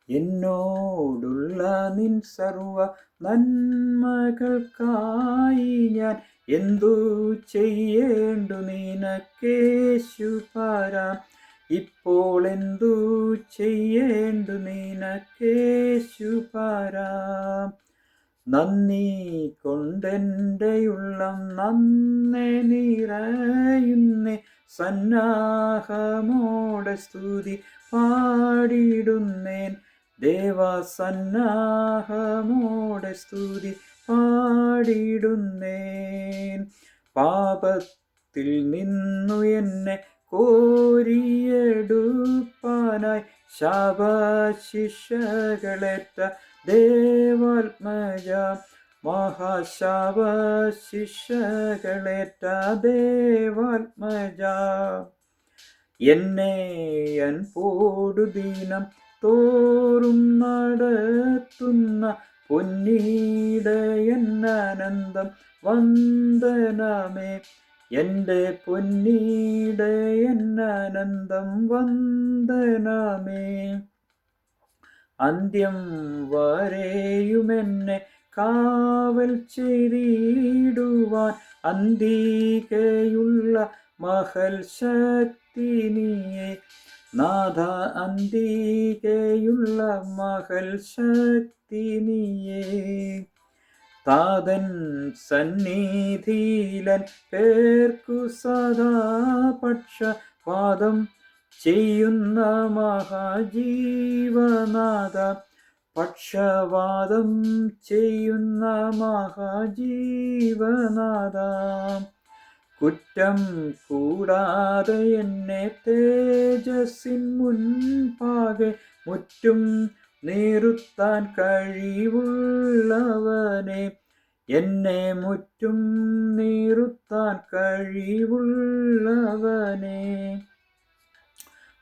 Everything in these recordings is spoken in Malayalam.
എന്നോടുള്ള നിൻ സർവ നന്മകൾക്കായി ഞാൻ എന്തു ചെയ്യേണ്ടു നിനക്കേശുപരാ. ഇപ്പോൾ എന്തു ചെയ്യേണ്ടു നിനക്കേശുപരാ. നന്ദി കൊണ്ടെൻ്റെ ഉള്ളം നന്നെ നിറയുന്നേ, സന്നാഹമോടെ സ്തുതി പാടിടുന്നേൻ. ദേവസന്നാഹമോടെ സ്തുതി പാടിടുന്നേൻ. പാപത്തിൽ നിന്നു എന്നെ കോരിയെടുപ്പാനായി ശാപശിക്ഷകളേറ്റ ദേവാത്മജ, മഹാശാപശിക്ഷകളേറ്റ ദേവാത്മജ, എന്നെ അൻപോടു ദിനം തോറും നടത്തുന്ന പൊന്നീടയൻ അനന്തം വന്ദനമേ. എൻ്റെ പൊന്നീടയൻ അനന്തം വന്ദനമേ. അന്ത്യം വരെയുമെന്നെ കാവൽ ചെയ്തിടുവാൻ അന്തികയുള്ള മഹൽ ശക്തി നീയേ നാഥ, അന്തികയുള്ള മഹൽ ശക്തി നീയേ. താതൻ സന്നിധിയിലൻ പേർക്കു സദാ പക്ഷപാതം ചെയ്യുന്ന മഹാജീവനാഥ, പക്ഷപാതം ചെയ്യുന്ന മഹാജീവനാഥ, കുറ്റം കൂടാതെ എന്നെ തേജസ്സിൻ മുൻപാകെ മുറ്റും നിർത്താൻ കഴിവുള്ളവനെ, എന്നെ മുറ്റും നിർത്താൻ കഴിവുള്ളവനെ.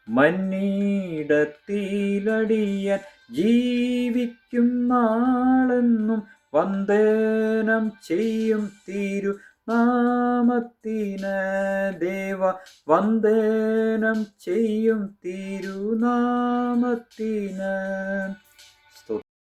മന്നിടത്തിലടിയൻ ജീവിക്കും നാളെന്നും വന്ദനം ചെയ്യും തിരുനാമത്തിന്. ദേവ വന്ദനം ചെയ്യും തിരുനാമത്തിന്.